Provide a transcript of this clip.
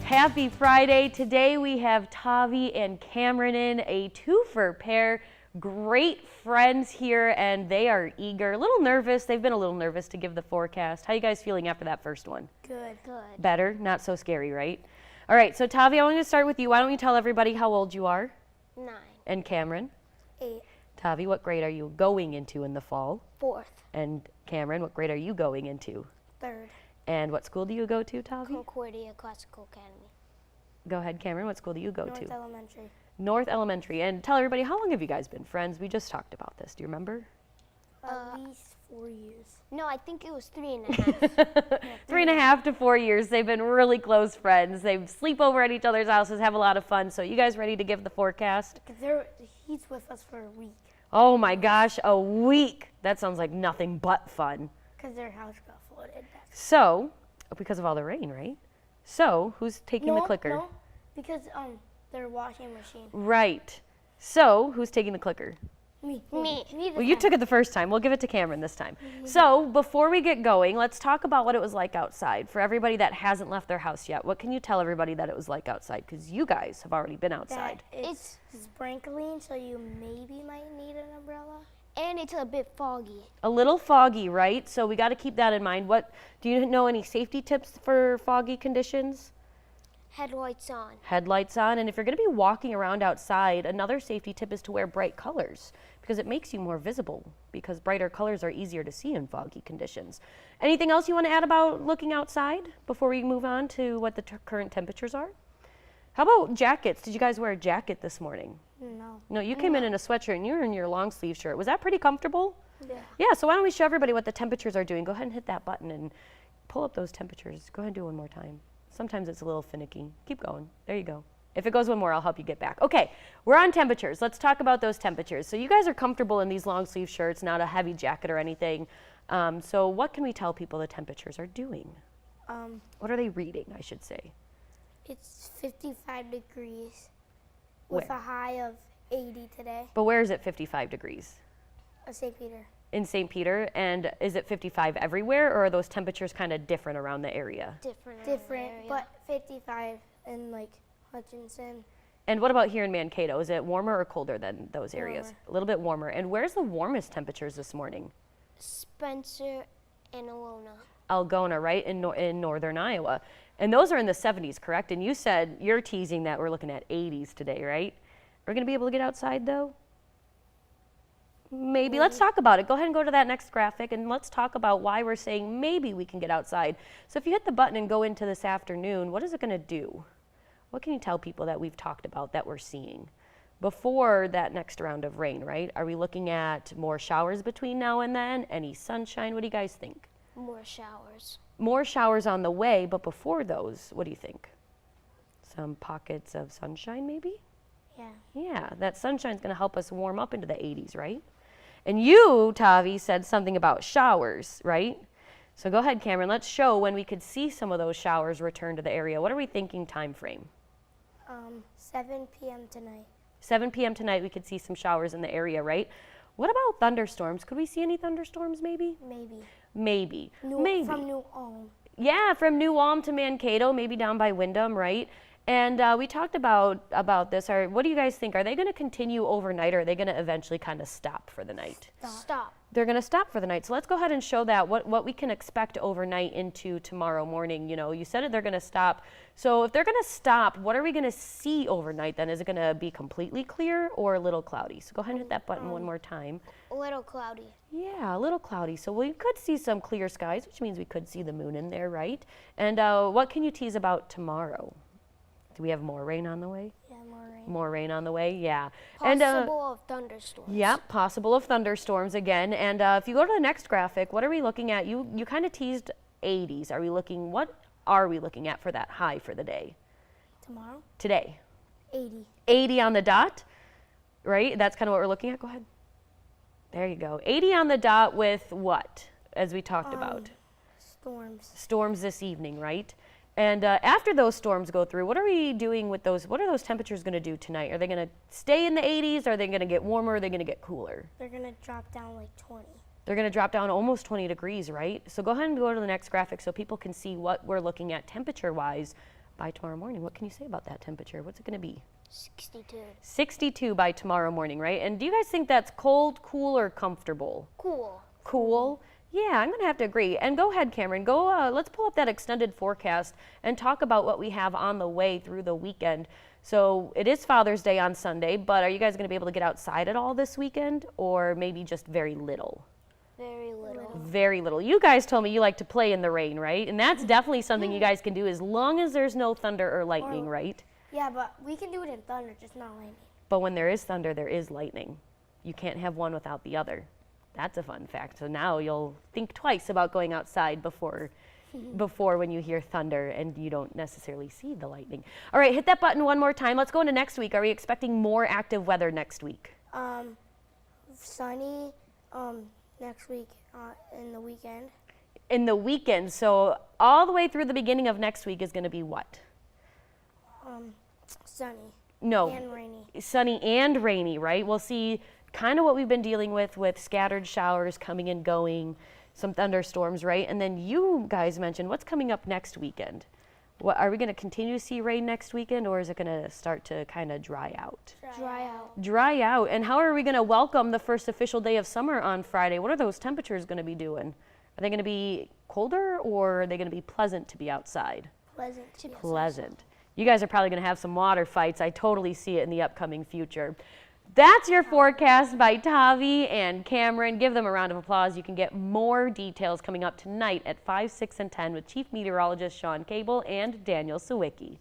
Happy Friday. Today we have Tavi and Cameron in, a twofer pair. Great friends here, and they are eager, a little nervous. They've been a little nervous to give the forecast. How you guys feeling after that first one? Good. Better? Not so scary, right? All right, so Tavi, I want to start with you. Why don't you tell everybody how old you are? 9. And Cameron? 8. Tavi, what grade are you going into in the fall? 4th. And Cameron, what grade are you going into? 3rd. And what school do you go to, Tavi? Concordia Classical Academy. Go ahead, Cameron. What school do you go to? North Elementary. North Elementary. And tell everybody, how long have you guys been friends? We just talked about this. Do you remember? At least 4 years. No, I think it was 3.5. 3.5 to 4 years. They've been really close friends. They sleep over at each other's houses, have a lot of fun. So you guys ready to give the forecast? He's with us for a week. Oh my gosh, a week. That sounds like nothing but fun. Because their house got flooded. So, because of all the rain, right? So, who's taking the clicker? No, because their washing machine. Right. So, who's taking the clicker? Me. Well, you took it the first time. We'll give it to Cameron this time. So, before we get going, let's talk about what it was like outside. For everybody that hasn't left their house yet, what can you tell everybody that it was like outside? Because you guys have already been outside. It's sprinkling, so you maybe might need an umbrella. And it's a bit foggy. A little foggy, right? So we got to keep that in mind. What do you know any safety tips for foggy conditions? Headlights on. Headlights on. And if you're going to be walking around outside, another safety tip is to wear bright colors because it makes you more visible, because brighter colors are easier to see in foggy conditions. Anything else you want to add about looking outside before we move on to what the current temperatures are? How about jackets? Did you guys wear a jacket this morning? No, you came in a sweatshirt and you were in your long sleeve shirt. Was that pretty comfortable? Yeah. Yeah, so why don't we show everybody what the temperatures are doing. Go ahead and hit that button and pull up those temperatures. Go ahead and do it one more time. Sometimes it's a little finicky. Keep going. There you go. If it goes one more, I'll help you get back. Okay, we're on temperatures. Let's talk about those temperatures. So you guys are comfortable in these long sleeve shirts, not a heavy jacket or anything. So what can we tell people the temperatures are doing? What are they reading, I should say? It's 55 degrees Where? with a high of 80 today. But where is it 55 degrees? St. Peter. In St. Peter. And is it 55 everywhere, or are those temperatures kind of different around the area? Different, but 55 in like Hutchinson. And what about here in Mankato? Is it warmer or colder than those areas? Warmer. A little bit warmer. And where's the warmest temperatures this morning? Spencer and Alona. Algona, right, in northern Iowa. And those are in the 70s, correct? And you said, you're teasing that we're looking at 80s today, right? Are we going to be able to get outside, though? Maybe. Let's talk about it. Go ahead and go to that next graphic, and let's talk about why we're saying maybe we can get outside. So if you hit the button and go into this afternoon, what is it going to do? What can you tell people that we've talked about that we're seeing before that next round of rain, right? Are we looking at more showers between now and then? Any sunshine? What do you guys think? More showers. More showers on the way, but before those, what do you think? Some pockets of sunshine, maybe? Yeah. Yeah, that sunshine's going to help us warm up into the 80s, right? And you, Tavi, said something about showers, right? So go ahead, Cameron. Let's show when we could see some of those showers return to the area. What are we thinking time frame? 7 p.m. tonight. 7 p.m. tonight, we could see some showers in the area, right? What about thunderstorms? Could we see any thunderstorms, maybe? Maybe. From New Ulm. Yeah, from New Ulm to Mankato, maybe down by Windham, right? And we talked about this. What do you guys think? Are they going to continue overnight, or are they going to eventually kind of stop for the night? Stop. They're going to stop for the night. So let's go ahead and show that, what we can expect overnight into tomorrow morning. You know, you said it, they're going to stop. So if they're going to stop, what are we going to see overnight then? Is it going to be completely clear or a little cloudy? So go ahead and hit that button one more time. A little cloudy. Yeah, a little cloudy. So we could see some clear skies, which means we could see the moon in there, right? And what can you tease about tomorrow? Do we have more rain on the way? Yeah, more rain. More rain on the way, yeah. Possible of thunderstorms. Yeah, possible of thunderstorms again. And if you go to the next graphic, what are we looking at? You kind of teased 80s. What are we looking at for that high for the day? Tomorrow? Today. 80. 80 on the dot, right? That's kind of what we're looking at. Go ahead. There you go. 80 on the dot with what, as we talked about? Storms. Storms this evening, right? And after those storms go through, what are we doing with those? What are those temperatures going to do tonight? Are they going to stay in the 80s? Are they going to get warmer? Are they going to get cooler? They're going to drop down like 20. They're going to drop down almost 20 degrees, right? So go ahead and go to the next graphic so people can see what we're looking at temperature-wise by tomorrow morning. What can you say about that temperature? What's it going to be? 62. 62 by tomorrow morning, right? And do you guys think that's cold, cool, or comfortable? Cool. Cool? Yeah, I'm going to have to agree. And go ahead, Cameron. Let's pull up that extended forecast and talk about what we have on the way through the weekend. So it is Father's Day on Sunday, but are you guys going to be able to get outside at all this weekend, or maybe just very little? Very little. Very little. You guys told me you like to play in the rain, right? And that's definitely something you guys can do as long as there's no thunder or lightning, right? Yeah, but we can do it in thunder, just not lightning. But when there is thunder, there is lightning. You can't have one without the other. That's a fun fact. So now you'll think twice about going outside before when you hear thunder and you don't necessarily see the lightning. All right, hit that button one more time. Let's go into next week. Are we expecting more active weather next week? Sunny next week in the weekend. In the weekend. So all the way through the beginning of next week is going to be what? Sunny. No. And rainy. Sunny and rainy, right? We'll see kind of what we've been dealing with scattered showers coming and going, some thunderstorms, right? And then you guys mentioned what's coming up next weekend. What, are we going to continue to see rain next weekend, or is it going to start to kind of dry out? Dry out. Dry out. And how are we going to welcome the first official day of summer on Friday? What are those temperatures going to be doing? Are they going to be colder, or are they going to be pleasant to be outside? Pleasant. Pleasant. You guys are probably going to have some water fights. I totally see it in the upcoming future. That's your forecast by Tavi and Cameron. Give them a round of applause. You can get more details coming up tonight at 5, 6, and 10 with Chief Meteorologist Sean Cable and Daniel Sawicki.